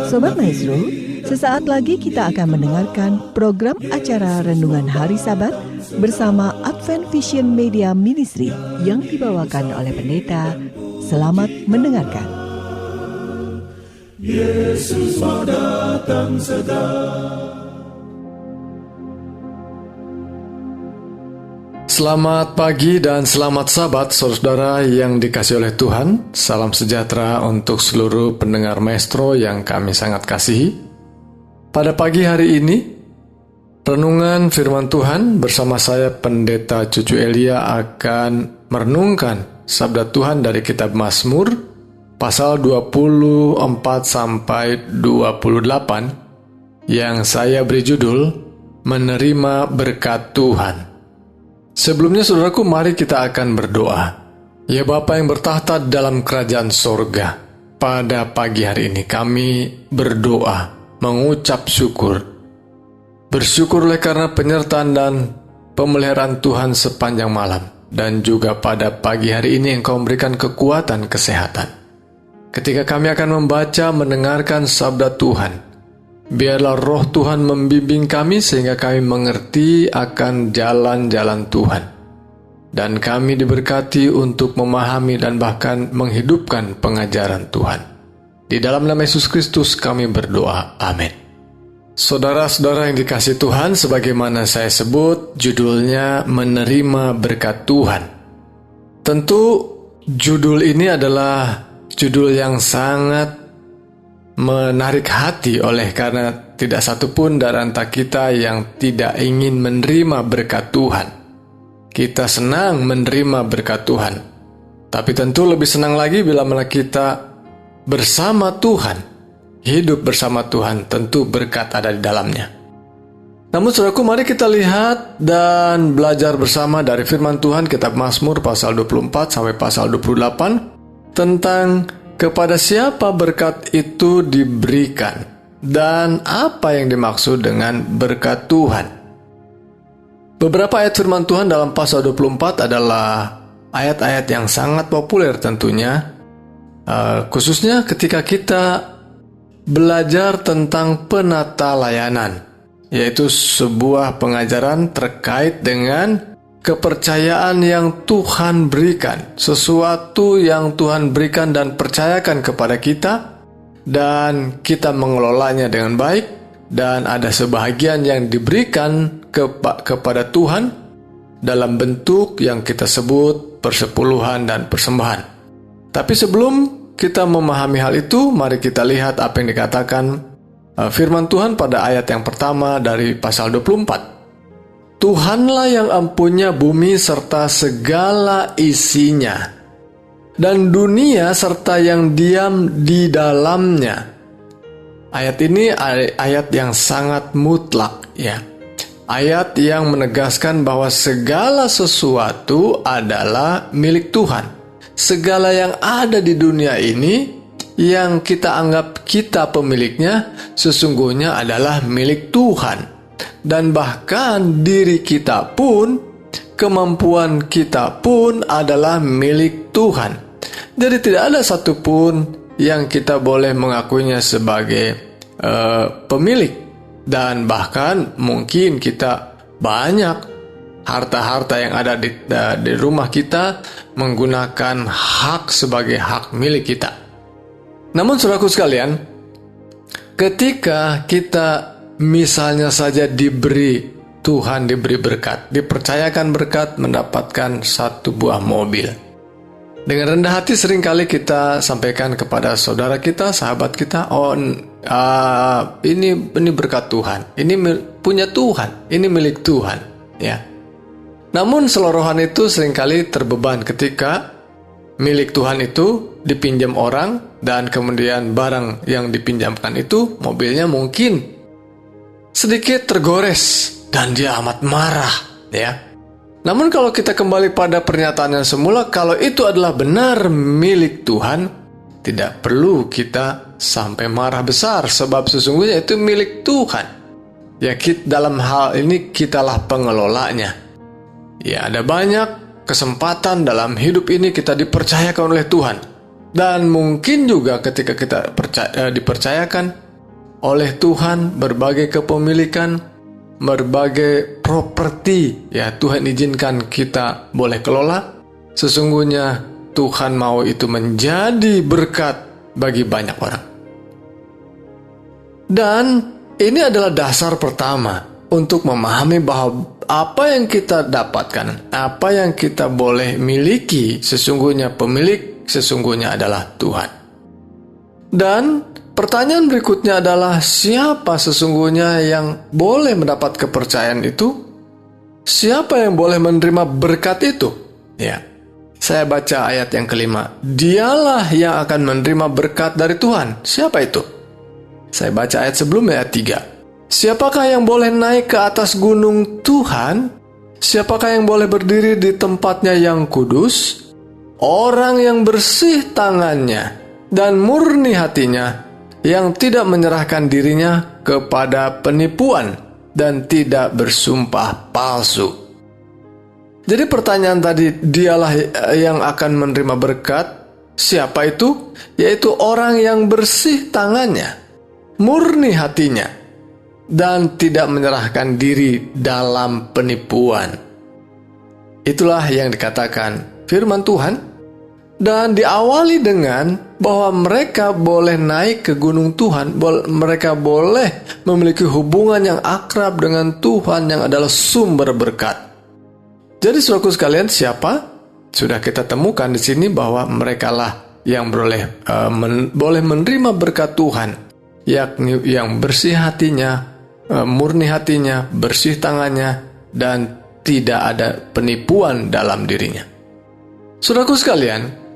Sobat Maestro, sesaat lagi kita akan mendengarkan program acara Renungan Hari Sabat bersama Advent Vision Media Ministry yang dibawakan oleh pendeta. Selamat mendengarkan. Yesus mau datang segera. Selamat pagi dan selamat Sabat, saudara yang dikasihi oleh Tuhan. Salam sejahtera untuk seluruh pendengar Maestro yang kami sangat kasihi. Pada pagi hari ini, renungan firman Tuhan bersama saya Pendeta Cucu Elia akan merenungkan sabda Tuhan dari kitab Mazmur pasal 24 sampai 28 yang saya beri judul Menerima Berkat Tuhan. Sebelumnya saudaraku, mari kita akan berdoa. Ya Bapa yang bertahta dalam kerajaan sorga, pada pagi hari ini kami berdoa, mengucap syukur. Bersyukur oleh karena penyertaan dan pemeliharaan Tuhan sepanjang malam. Dan juga pada pagi hari ini Engkau memberikan kekuatan kesehatan. Ketika kami akan membaca, mendengarkan sabda Tuhan, biarlah roh Tuhan membimbing kami sehingga kami mengerti akan jalan-jalan Tuhan. Dan kami diberkati untuk memahami dan bahkan menghidupkan pengajaran Tuhan. Di dalam nama Yesus Kristus kami berdoa. Amin. Saudara-saudara yang dikasihi Tuhan, sebagaimana saya sebut, judulnya Menerima Berkat Tuhan. Tentu judul ini adalah judul yang sangat menarik hati oleh karena tidak satupun dari antara kita yang tidak ingin menerima berkat Tuhan. Kita senang menerima berkat Tuhan, tapi tentu lebih senang lagi bila mana kita bersama Tuhan, hidup bersama Tuhan, tentu berkat ada di dalamnya. Namun saudaraku, mari kita lihat dan belajar bersama dari firman Tuhan kitab Mazmur pasal 24 sampai pasal 28 tentang kepada siapa berkat itu diberikan dan apa yang dimaksud dengan berkat Tuhan. Beberapa ayat firman Tuhan dalam pasal 24 adalah ayat-ayat yang sangat populer tentunya, khususnya ketika kita belajar tentang penata layanan, yaitu sebuah pengajaran terkait dengan kepercayaan yang Tuhan berikan, sesuatu yang Tuhan berikan dan percayakan kepada kita, dan kita mengelolanya dengan baik, dan ada sebahagian yang diberikan kepada Tuhan dalam bentuk yang kita sebut persepuluhan dan persembahan. Tapi sebelum kita memahami hal itu, mari kita lihat apa yang dikatakan firman Tuhan pada ayat yang pertama dari pasal 24. Tuhanlah yang empunya bumi serta segala isinya, dan dunia serta yang diam di dalamnya. Ayat ini ayat yang sangat mutlak, ya. Ayat yang menegaskan bahwa segala sesuatu adalah milik Tuhan. Segala yang ada di dunia ini yang kita anggap kita pemiliknya, sesungguhnya adalah milik Tuhan. Dan bahkan diri kita pun, kemampuan kita pun adalah milik Tuhan. Jadi tidak ada satupun yang kita boleh mengakuinya sebagai pemilik. Dan bahkan mungkin kita banyak harta-harta yang ada di rumah kita menggunakan hak sebagai hak milik kita. Namun saudaraku sekalian, ketika kita misalnya saja Tuhan diberi berkat, dipercayakan berkat mendapatkan satu buah mobil. Dengan rendah hati seringkali kita sampaikan kepada saudara kita, sahabat kita, ini berkat Tuhan, ini punya Tuhan, ini milik Tuhan, ya. Namun selorohan itu seringkali terbeban ketika milik Tuhan itu dipinjam orang dan kemudian barang yang dipinjamkan itu, mobilnya mungkin sedikit tergores dan dia amat marah, ya. Namun kalau kita kembali pada pernyataan yang semula, kalau itu adalah benar milik Tuhan, tidak perlu kita sampai marah besar, sebab sesungguhnya itu milik Tuhan. Ya, dalam hal ini kitalah pengelolanya. Ya, ada banyak kesempatan dalam hidup ini kita dipercayakan oleh Tuhan. Dan mungkin juga ketika kita dipercayakan oleh Tuhan berbagai kepemilikan, berbagai properti, ya Tuhan izinkan kita boleh kelola, sesungguhnya Tuhan mau itu menjadi berkat bagi banyak orang. Dan ini adalah dasar pertama untuk memahami bahwa apa yang kita dapatkan, apa yang kita boleh miliki, sesungguhnya pemilik sesungguhnya adalah Tuhan. Dan pertanyaan berikutnya adalah, siapa sesungguhnya yang boleh mendapat kepercayaan itu? Siapa yang boleh menerima berkat itu? Ya, saya baca ayat yang kelima. Dialah yang akan menerima berkat dari Tuhan. Siapa itu? Saya baca ayat sebelumnya, ayat 3. Siapakah yang boleh naik ke atas gunung Tuhan? Siapakah yang boleh berdiri di tempatnya yang kudus? Orang yang bersih tangannya dan murni hatinya, yang tidak menyerahkan dirinya kepada penipuan dan tidak bersumpah palsu. Jadi pertanyaan tadi, dialah yang akan menerima berkat. Siapa itu? Yaitu orang yang bersih tangannya, murni hatinya, dan tidak menyerahkan diri dalam penipuan. Itulah yang dikatakan firman Tuhan. Dan diawali dengan bahwa mereka boleh naik ke gunung Tuhan, mereka boleh memiliki hubungan yang akrab dengan Tuhan yang adalah sumber berkat. Jadi saudaraku sekalian, siapa? Sudah kita temukan di sini bahwa merekalah yang boleh menerima berkat Tuhan, yakni yang bersih hatinya, murni hatinya, bersih tangannya, dan tidak ada penipuan dalam dirinya. Saudaraku sekalian,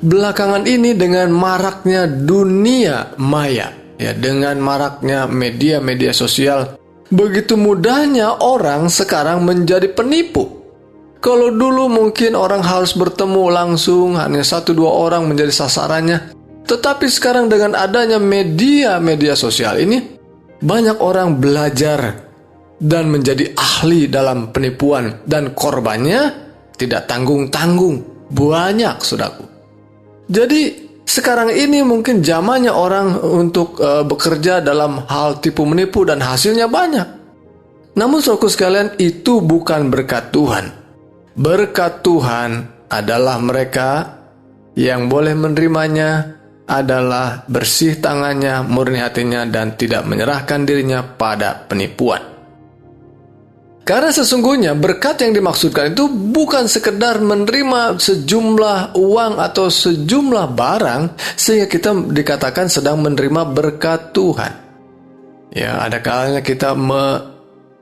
belakangan ini dengan maraknya dunia maya, ya, dengan maraknya media-media sosial, begitu mudahnya orang sekarang menjadi penipu. Kalau dulu mungkin orang harus bertemu langsung, hanya 1-2 orang menjadi sasarannya. Tetapi sekarang dengan adanya media-media sosial ini, banyak orang belajar dan menjadi ahli dalam penipuan. Dan korbannya tidak tanggung-tanggung, banyak, saudaraku. Jadi sekarang ini mungkin zamannya orang untuk bekerja dalam hal tipu menipu dan hasilnya banyak. Namun saudaraku sekalian, itu bukan berkat Tuhan. Berkat Tuhan adalah mereka yang boleh menerimanya adalah bersih tangannya, murni hatinya, dan tidak menyerahkan dirinya pada penipuan. Karena sesungguhnya berkat yang dimaksudkan itu bukan sekedar menerima sejumlah uang atau sejumlah barang sehingga kita dikatakan sedang menerima berkat Tuhan. Ya, ada kalanya kita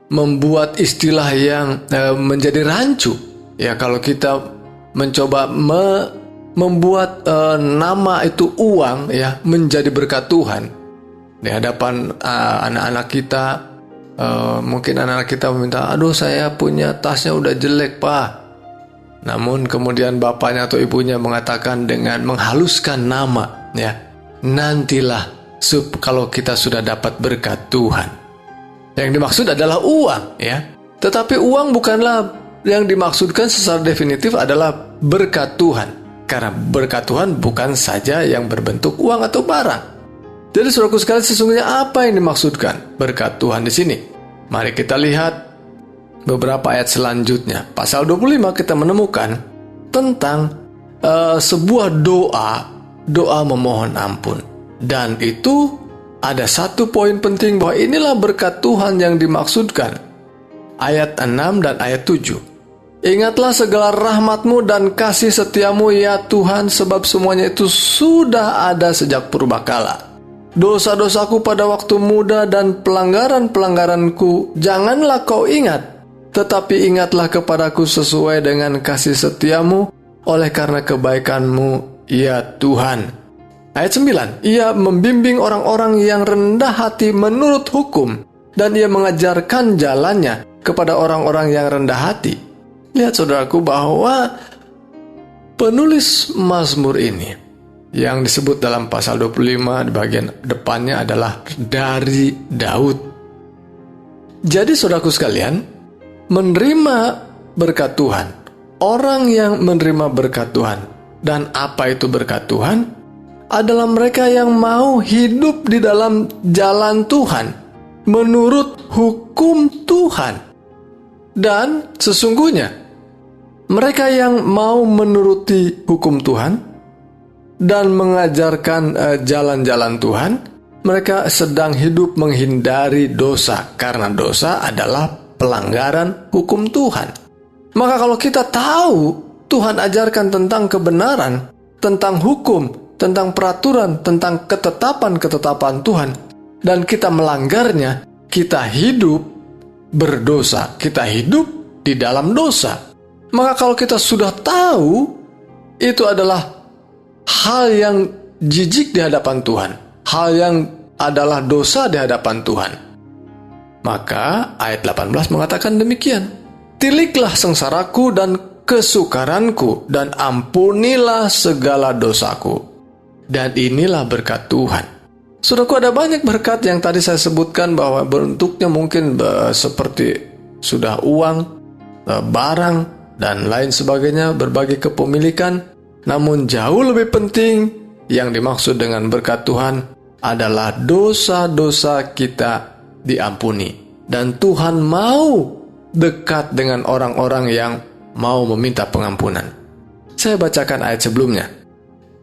membuat istilah yang menjadi rancu. Ya, kalau kita mencoba membuat nama itu uang, ya, menjadi berkat Tuhan di hadapan anak-anak kita. Mungkin anak-anak kita meminta, aduh saya punya tasnya udah jelek pak. Namun kemudian bapaknya atau ibunya mengatakan dengan menghaluskan nama, ya, nantilah kalau kita sudah dapat berkat Tuhan. Yang dimaksud adalah uang, ya. Tetapi uang bukanlah yang dimaksudkan secara definitif adalah berkat Tuhan. Karena berkat Tuhan bukan saja yang berbentuk uang atau barang. Jadi saudaraku sekalian, sesungguhnya apa yang dimaksudkan berkat Tuhan di sini? Mari kita lihat beberapa ayat selanjutnya. Pasal 25 kita menemukan tentang sebuah doa memohon ampun. Dan itu ada satu poin penting bahwa inilah berkat Tuhan yang dimaksudkan. Ayat 6 dan ayat 7. Ingatlah segala rahmat-Mu dan kasih setia-Mu ya Tuhan, sebab semuanya itu sudah ada sejak purbakala. Dosa-dosaku pada waktu muda dan pelanggaran-pelanggaranku janganlah kau ingat, tetapi ingatlah kepadaku sesuai dengan kasih setia-Mu oleh karena kebaikan-Mu ya Tuhan. Ayat 9. Ia membimbing orang-orang yang rendah hati menurut hukum, dan ia mengajarkan jalannya kepada orang-orang yang rendah hati. Lihat saudaraku bahwa penulis Mazmur ini yang disebut dalam pasal 25 di bagian depannya adalah dari Daud. Jadi saudaraku sekalian, menerima berkat Tuhan, orang yang menerima berkat Tuhan Dan apa itu berkat Tuhan? Adalah mereka yang mau hidup di dalam jalan Tuhan, menurut hukum Tuhan. Dan sesungguhnya, mereka yang mau menuruti hukum Tuhan dan mengajarkan jalan-jalan Tuhan, mereka sedang hidup menghindari dosa, karena dosa adalah pelanggaran hukum Tuhan. Maka kalau kita tahu Tuhan ajarkan tentang kebenaran, tentang hukum, tentang peraturan, tentang ketetapan-ketetapan Tuhan, dan kita melanggarnya, kita hidup berdosa, kita hidup di dalam dosa. Maka kalau kita sudah tahu, itu adalah hal yang jijik di hadapan Tuhan, hal yang adalah dosa di hadapan Tuhan. Maka ayat 18 mengatakan demikian, "Tiliklah sengsaraku dan kesukaranku, dan ampunilah segala dosaku." Dan inilah berkat Tuhan. Saudaraku, ada banyak berkat yang tadi saya sebutkan bahwa bentuknya mungkin seperti sudah uang, barang, dan lain sebagainya, berbagai kepemilikan. Namun jauh lebih penting yang dimaksud dengan berkat Tuhan adalah dosa-dosa kita diampuni. Dan Tuhan mau dekat dengan orang-orang yang mau meminta pengampunan. Saya bacakan ayat sebelumnya.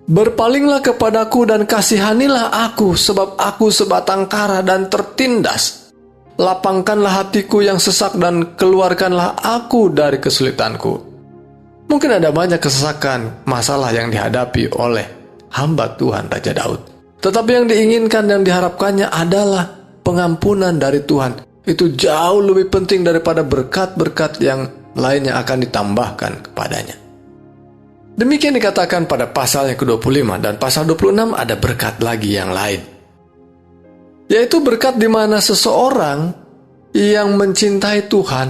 "Berpalinglah kepadaku dan kasihanilah aku, sebab aku sebatang kara dan tertindas. Lapangkanlah hatiku yang sesak dan keluarkanlah aku dari kesulitanku." Mungkin ada banyak kesesakan, masalah yang dihadapi oleh hamba Tuhan Raja Daud. Tetapi yang diinginkan dan diharapkannya adalah pengampunan dari Tuhan. Itu jauh lebih penting daripada berkat-berkat yang lainnya akan ditambahkan kepadanya. Demikian dikatakan pada pasal yang ke-25, dan pasal 26 ada berkat lagi yang lain. Yaitu berkat di mana seseorang yang mencintai Tuhan,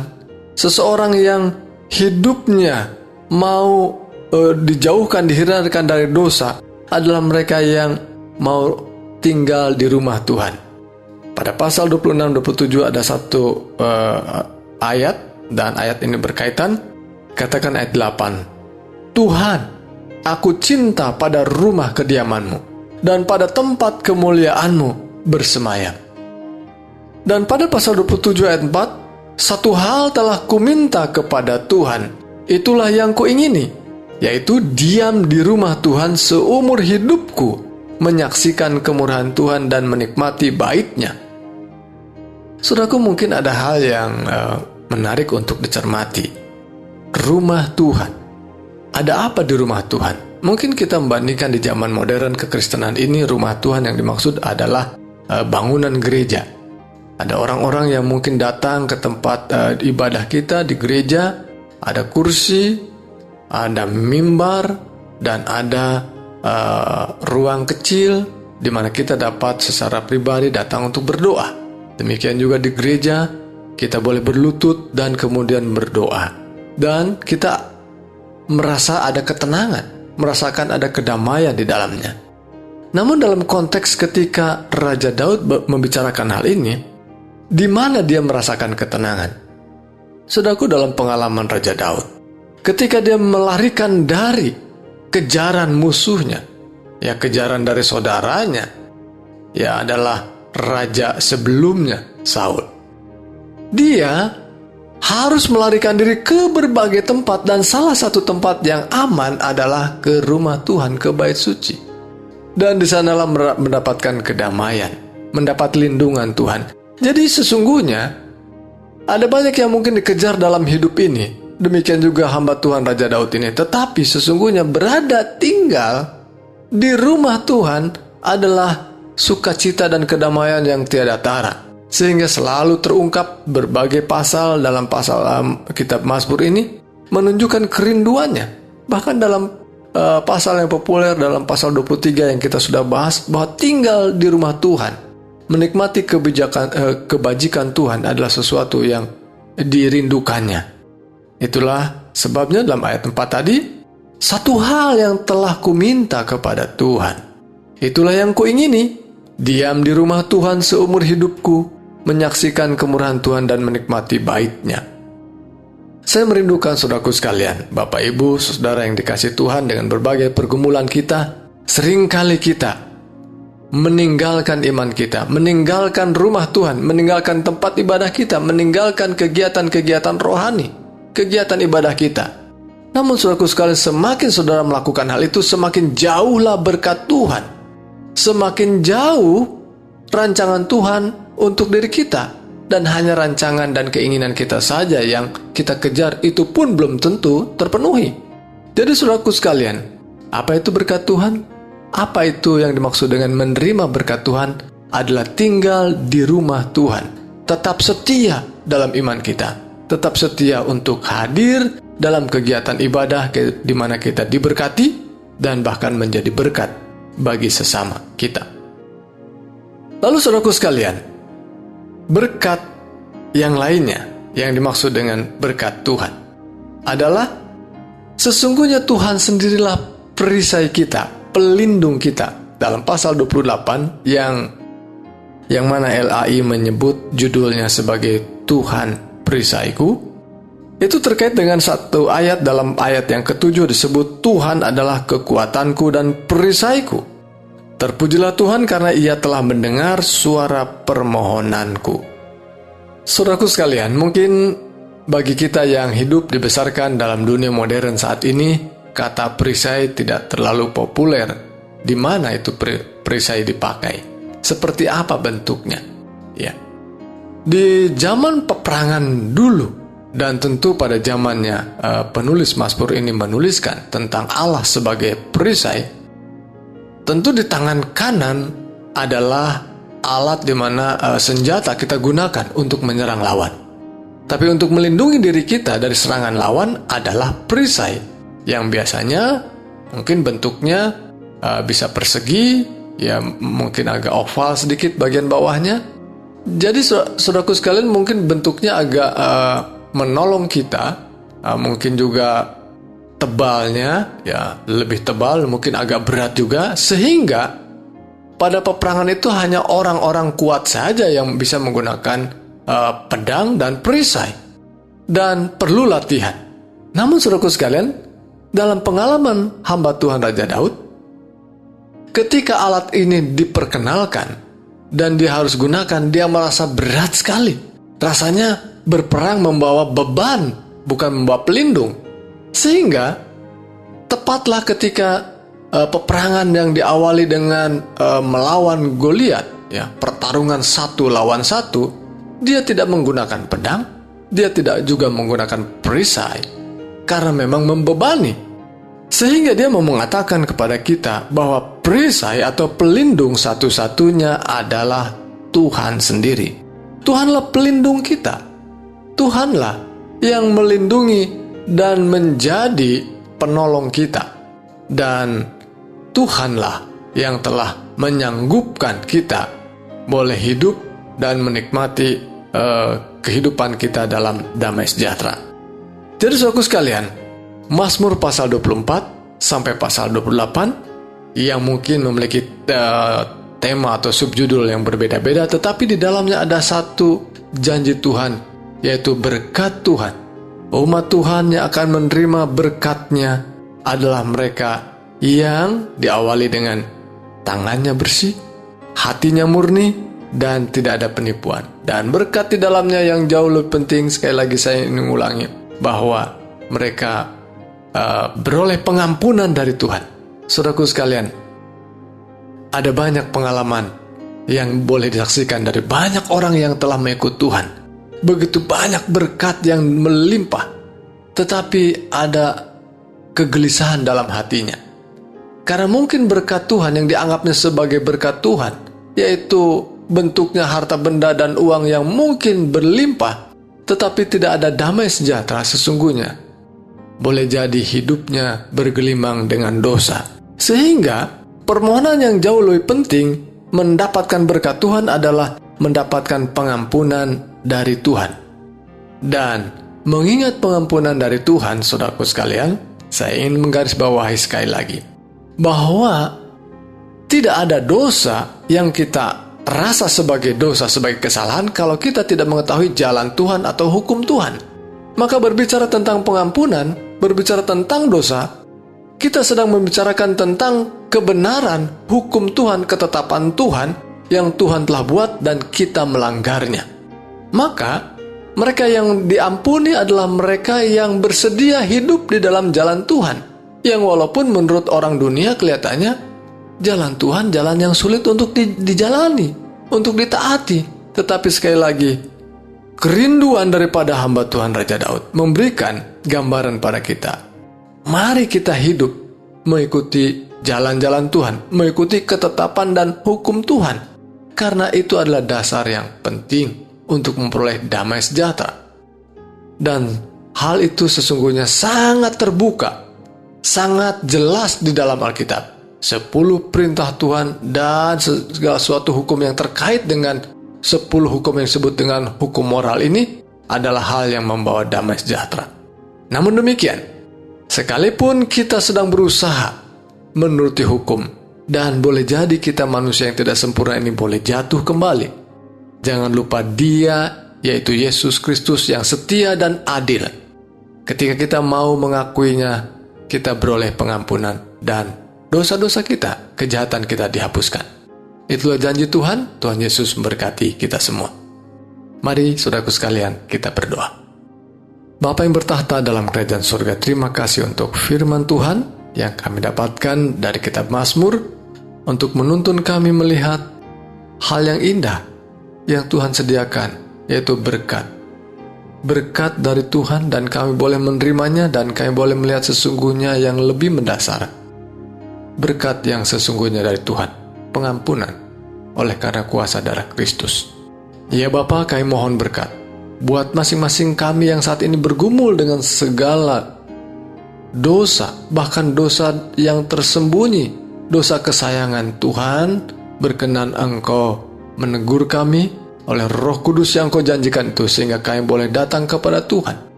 seseorang yang hidupnya mau dijauhkan, dihindarkan dari dosa, adalah mereka yang mau tinggal di rumah Tuhan. Pada pasal 26-27 ada satu ayat, dan ayat ini berkaitan. Katakan ayat 8. "Tuhan, aku cinta pada rumah kediaman-Mu, dan pada tempat kemuliaan-Mu bersemayam." Dan pada pasal 27 ayat 4, "Satu hal telah kuminta kepada Tuhan, itulah yang kuingini, yaitu diam di rumah Tuhan seumur hidupku, menyaksikan kemurahan Tuhan dan menikmati bait-Nya." Saudaraku, mungkin ada hal yang menarik untuk dicermati. Rumah Tuhan. Ada apa di rumah Tuhan? Mungkin kita membandingkan di zaman modern kekristenan ini, rumah Tuhan yang dimaksud adalah bangunan gereja. Ada orang-orang yang mungkin datang ke tempat ibadah kita di gereja, ada kursi, ada mimbar, dan ada ruang kecil di mana kita dapat secara pribadi datang untuk berdoa. Demikian juga di gereja, kita boleh berlutut dan kemudian berdoa. Dan kita merasa ada ketenangan, merasakan ada kedamaian di dalamnya. Namun dalam konteks ketika Raja Daud membicarakan hal ini, di mana dia merasakan ketenangan? Saudaraku, dalam pengalaman Raja Daud, ketika dia melarikan dari kejaran musuhnya, ya kejaran dari saudaranya, ya adalah raja sebelumnya, Saul. Dia harus melarikan diri ke berbagai tempat, dan salah satu tempat yang aman adalah ke rumah Tuhan, ke bait suci. Dan di sanalah mendapatkan kedamaian, mendapat lindungan Tuhan. Jadi sesungguhnya ada banyak yang mungkin dikejar dalam hidup ini. Demikian juga hamba Tuhan Raja Daud ini. Tetapi sesungguhnya berada tinggal di rumah Tuhan adalah sukacita dan kedamaian yang tiada tara. Sehingga selalu terungkap berbagai pasal dalam pasal kitab Mazmur ini menunjukkan kerinduannya. Bahkan dalam pasal yang populer, dalam pasal 23 yang kita sudah bahas, bahwa tinggal di rumah Tuhan, menikmati kebajikan Tuhan adalah sesuatu yang dirindukannya. Itulah sebabnya dalam ayat 4 tadi, "Satu hal yang telah kuminta kepada Tuhan, itulah yang kuingini, diam di rumah Tuhan seumur hidupku, menyaksikan kemurahan Tuhan dan menikmati bait-Nya." Saya merindukan saudaraku sekalian, Bapak Ibu, saudara yang dikasihi Tuhan, dengan berbagai pergumulan kita, seringkali kita meninggalkan iman kita, meninggalkan rumah Tuhan, meninggalkan tempat ibadah kita, meninggalkan kegiatan-kegiatan rohani, kegiatan ibadah kita. Namun saudaraku sekalian, semakin saudara melakukan hal itu, semakin jauhlah berkat Tuhan, semakin jauh rancangan Tuhan untuk diri kita. Dan hanya rancangan dan keinginan kita saja yang kita kejar, itu pun belum tentu terpenuhi. Jadi saudaraku sekalian, apa itu berkat Tuhan? Apa itu yang dimaksud dengan menerima berkat Tuhan? Adalah tinggal di rumah Tuhan, tetap setia dalam iman kita, tetap setia untuk hadir dalam kegiatan ibadah di mana kita diberkati dan bahkan menjadi berkat bagi sesama kita. Lalu saudaraku sekalian, berkat yang lainnya yang dimaksud dengan berkat Tuhan adalah sesungguhnya Tuhan sendirilah perisai kita, pelindung kita. Dalam pasal 28 yang mana LAI menyebut judulnya sebagai Tuhan perisaiku, itu terkait dengan satu ayat. Dalam ayat yang ke-7 disebut Tuhan adalah kekuatanku dan perisaiku. Terpujilah Tuhan karena Ia telah mendengar suara permohonanku. Saudaraku sekalian, mungkin bagi kita yang hidup dibesarkan dalam dunia modern saat ini, kata perisai tidak terlalu populer. Di mana itu perisai dipakai? Seperti apa bentuknya? Ya. Di zaman peperangan dulu, dan tentu pada zamannya penulis Mazmur ini menuliskan tentang Allah sebagai perisai, tentu di tangan kanan adalah alat di mana senjata kita gunakan untuk menyerang lawan. Tapi untuk melindungi diri kita dari serangan lawan adalah perisai, yang biasanya mungkin bentuknya bisa persegi, ya mungkin agak oval sedikit bagian bawahnya. Jadi saudaraku sekalian, mungkin bentuknya agak menolong kita, mungkin juga tebalnya ya lebih tebal, mungkin agak berat juga, sehingga pada peperangan itu hanya orang-orang kuat saja yang bisa menggunakan pedang dan perisai, dan perlu latihan. Namun saudaraku sekalian, dalam pengalaman hamba Tuhan Raja Daud, ketika alat ini diperkenalkan dan dia harus gunakan, dia merasa berat sekali. Rasanya berperang membawa beban, bukan membawa pelindung. Sehingga tepatlah ketika peperangan yang diawali dengan melawan Goliat, ya, pertarungan 1 lawan 1, dia tidak menggunakan pedang, dia tidak juga menggunakan perisai, karena memang membebani. Sehingga dia mau mengatakan kepada kita bahwa perisai atau pelindung satu-satunya adalah Tuhan sendiri. Tuhanlah pelindung kita. Tuhanlah yang melindungi dan menjadi penolong kita. Dan Tuhanlah yang telah menyanggupkan kita boleh hidup dan menikmati kehidupan kita dalam damai sejahtera. Jadi saudaraku sekalian, Mazmur pasal 24 sampai pasal 28 yang mungkin memiliki tema atau subjudul yang berbeda-beda, tetapi di dalamnya ada satu janji Tuhan, yaitu berkat Tuhan. Umat Tuhan yang akan menerima berkat-Nya adalah mereka yang diawali dengan tangannya bersih, hatinya murni, dan tidak ada penipuan. Dan berkat di dalamnya yang jauh lebih penting, sekali lagi saya ingin mengulangi, bahwa mereka beroleh pengampunan dari Tuhan. Saudaraku sekalian, ada banyak pengalaman yang boleh disaksikan dari banyak orang yang telah mengikut Tuhan. Begitu banyak berkat yang melimpah, tetapi ada kegelisahan dalam hatinya. Karena mungkin berkat Tuhan yang dianggapnya sebagai berkat Tuhan, yaitu bentuknya harta benda dan uang yang mungkin berlimpah, tetapi tidak ada damai sejahtera sesungguhnya. Boleh jadi hidupnya bergelimang dengan dosa. Sehingga permohonan yang jauh lebih penting mendapatkan berkat Tuhan adalah mendapatkan pengampunan dari Tuhan. Dan mengingat pengampunan dari Tuhan, saudaraku sekalian, saya ingin menggarisbawahi sekali lagi bahwa tidak ada dosa yang kita rasa sebagai dosa, sebagai kesalahan, kalau kita tidak mengetahui jalan Tuhan atau hukum Tuhan. Maka berbicara tentang pengampunan, berbicara tentang dosa, kita sedang membicarakan tentang kebenaran, hukum Tuhan, ketetapan Tuhan yang Tuhan telah buat dan kita melanggarnya. Maka mereka yang diampuni adalah mereka yang bersedia hidup di dalam jalan Tuhan, yang walaupun menurut orang dunia kelihatannya jalan Tuhan jalan yang sulit untuk dijalani, untuk ditaati. Tetapi sekali lagi, kerinduan daripada hamba Tuhan Raja Daud memberikan gambaran pada kita. Mari kita hidup mengikuti jalan-jalan Tuhan, mengikuti ketetapan dan hukum Tuhan. Karena itu adalah dasar yang penting untuk memperoleh damai sejahtera. Dan hal itu sesungguhnya sangat terbuka, sangat jelas di dalam Alkitab. 10 perintah Tuhan dan segala suatu hukum yang terkait dengan 10 hukum yang disebut dengan hukum moral ini adalah hal yang membawa damai sejahtera. Namun demikian, sekalipun kita sedang berusaha menuruti hukum, dan boleh jadi kita manusia yang tidak sempurna ini boleh jatuh kembali, jangan lupa Dia, yaitu Yesus Kristus yang setia dan adil. Ketika kita mau mengakuinya, kita beroleh pengampunan dan dosa-dosa kita, kejahatan kita dihapuskan. Itulah janji Tuhan. Tuhan Yesus memberkati kita semua. Mari saudaraku sekalian, kita berdoa. Bapa yang bertahta dalam kerajaan surga, terima kasih untuk firman Tuhan yang kami dapatkan dari kitab Mazmur, untuk menuntun kami melihat hal yang indah yang Tuhan sediakan, yaitu berkat. Berkat dari Tuhan, dan kami boleh menerimanya, dan kami boleh melihat sesungguhnya yang lebih mendasar. Berkat yang sesungguhnya dari Tuhan, pengampunan oleh karena kuasa darah Kristus. Ya Bapa, kami mohon berkat buat masing-masing kami yang saat ini bergumul dengan segala dosa, bahkan dosa yang tersembunyi, dosa kesayangan Tuhan. Berkenan Engkau menegur kami oleh Roh Kudus yang Kau janjikan itu, sehingga kami boleh datang kepada Tuhan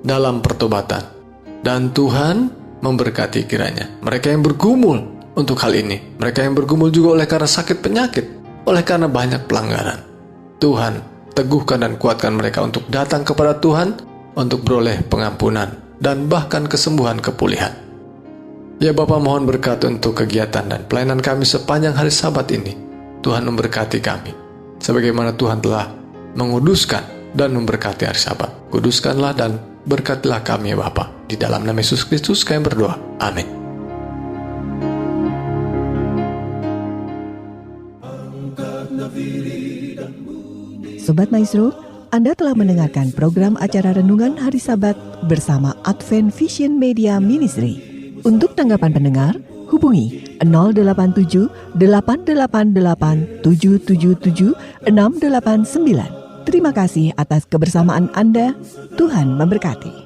dalam pertobatan. Dan Tuhan memberkati kiranya mereka yang bergumul untuk hal ini, mereka yang bergumul juga oleh karena sakit penyakit, oleh karena banyak pelanggaran. Tuhan, teguhkan dan kuatkan mereka untuk datang kepada Tuhan, untuk beroleh pengampunan dan bahkan kesembuhan, kepulihan. Ya Bapa, mohon berkat untuk kegiatan dan pelayanan kami sepanjang hari Sabat ini. Tuhan memberkati kami, sebagaimana Tuhan telah menguduskan dan memberkati hari Sabat. Kuduskanlah dan berkatilah kami ya Bapa. Di dalam nama Yesus Kristus kami berdoa. Amin. Sobat Maestro, Anda telah mendengarkan program acara Renungan Hari Sabat bersama Advent Vision Media Ministry. Untuk tanggapan pendengar, hubungi 087 888 777 689. Terima kasih atas kebersamaan Anda. Tuhan memberkati.